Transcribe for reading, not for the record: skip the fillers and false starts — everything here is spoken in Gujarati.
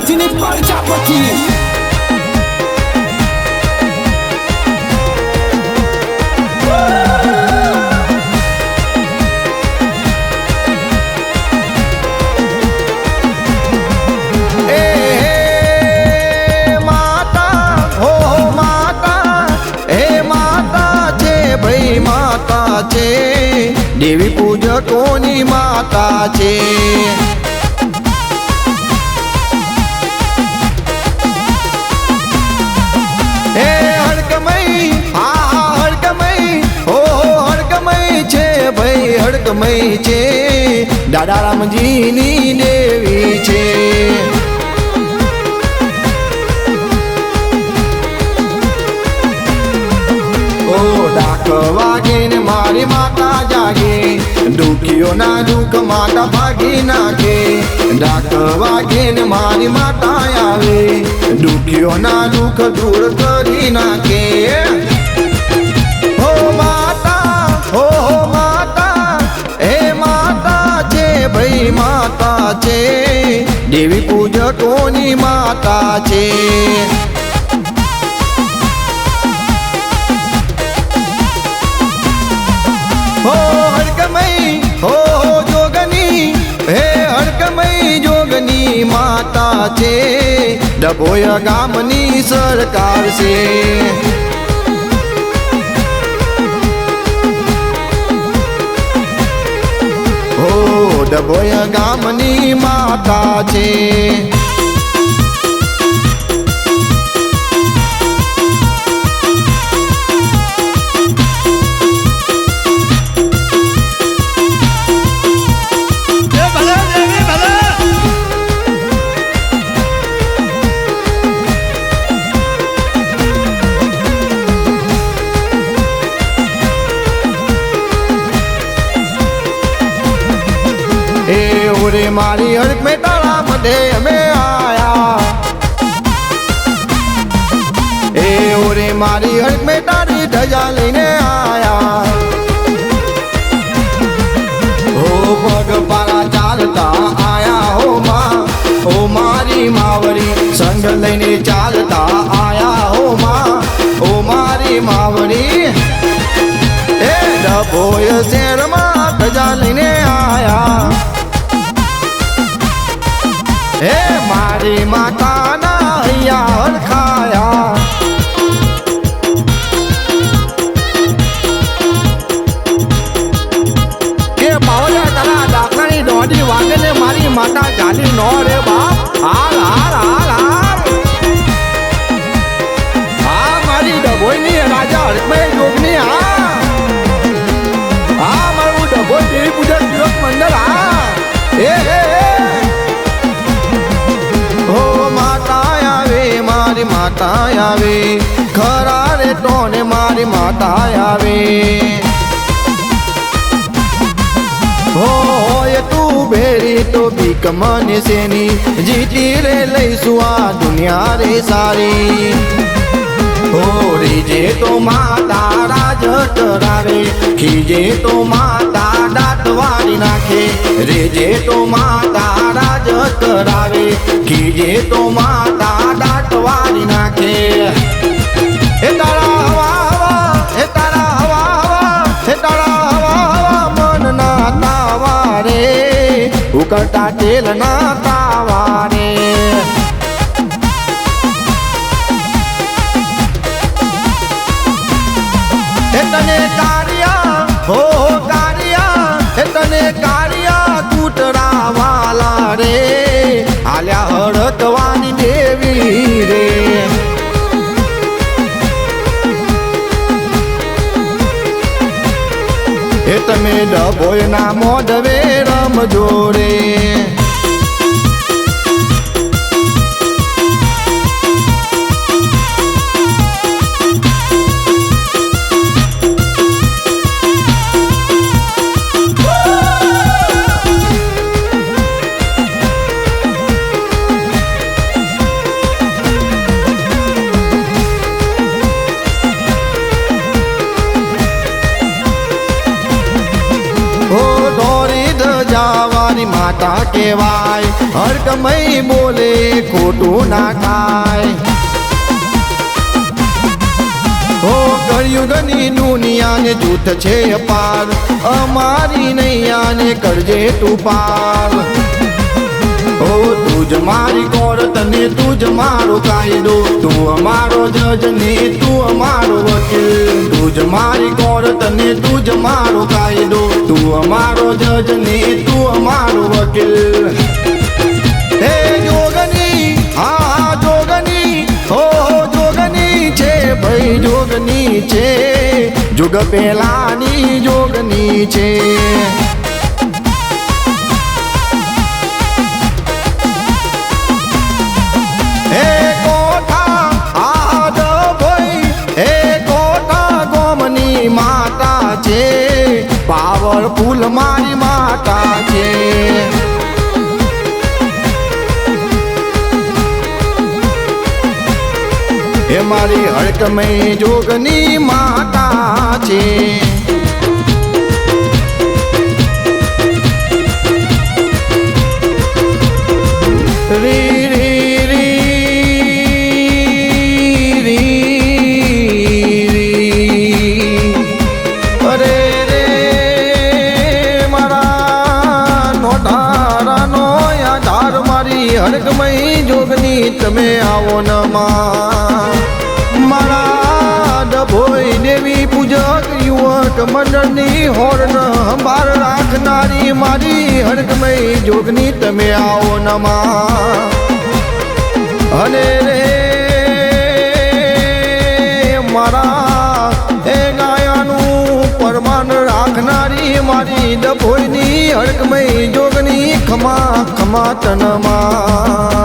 રાજની પ્રજાપતિ દેવી પૂજકોની માતા છે હે હડકમય હા હડકમય હો હડકમય છે ભાઈ હડકમય છે દાદા રામજીની દેવી છે ડાક વાગે ને મારી માતા જાગે દુખીઓના દુઃખ માતા ભાગી નાખે ડાક વાગે ને મારી માતા આવે દુખીઓના દુઃખ દૂર કરી નાખે હો માતા હે માતા છે ભાઈ માતા છે દેવી પૂજકોની માતા છે જોગની માતા છે ડભોયા ગામની સરકાર છે હો ડભોયા ગામની માતા છે रे मारी हड़क में तारा मधे हमें आया ए ओरे मारी हड़क में तारी ध्वजा लेने आया हो पग पारा चालता आया हो माँ ओ मारी मावरी संग लेने चालता आया हो माँ ओ मारी मावरी ए डभोय शहर माँ ध्वजा लेने आया हे मारी माता ना यार खाया के पावला तारा डाकनी डोडी वागे ने मारी माता जाली नो रे बाप हार हार हार हार हाँ मारी डबोई नी राजा हड़कमय जोगनी हाँ मारू डबोई देवी पूजन युवक मंडल हाँ माता आवे खरा रे तोने मारी माता आवे हो ये तू बेरी तो भीख मने सेनी जीती रे लईसु आ दुनिया रे सारी हो रीजे तो माता राज करावे खीजे तो माता दातवारी नाखे रेजे तो माता राज करावे खीजे तो माता दातवारी नाखे हे तारा हवा हवा हे तारा हवा हवा हे तारा हवा हवा मन ना तावा रे उकळता तेल ना तावा रे तने कारिया हो कारिया तने कारिया कूटरा वाला रे आल्या हड़कवानी देवी रे हे तमे डभोय ना मोढवे रमजो रे માતા કહેવાય, હરકમય બોલે ખોટું ના ખાય. ઓ કળિયુગની દુનિયાને જૂથ છે અપાર, અમારી નૈયાને કરજે તું પાર. ઓ તું જ મારી કોર્ટ ને તું જ મારો કાયદો, તું અમારો જજ ને તું અમારો વકીલ. તું જ મારી કોર્ટ ને તું જ મારો કાયદો, તું અમારો જજ ને તું અમારો વકીલ. હે જોગની, હા જોગની, હો જોગની છે ભાઈ જોગની છે, જોગ પેલાની જોગની છે. હે કોઠા આજ ભાઈ, હે કોઠા ગોમની માતા છે, પાવરફુલ મારી માતા છે. એ મારી હડકમય જોગની માતા છે. રી રી રી રી અરે રે મારા નોધારાનો આધાર મારી હડકમય જોગની તમે આવો ન માં. મારા ડભોઈ દેવી પૂજક યુવક મંડળની હોર્ન સંભાળ રાખનારી મારી હડકમય જોગની તમે આવો નમા. અને રે મારા એ ગાયાનું પરમાન રાખનારી મારી ડભોઈની હડકમય જોગની ખમા ખમા તનમાં.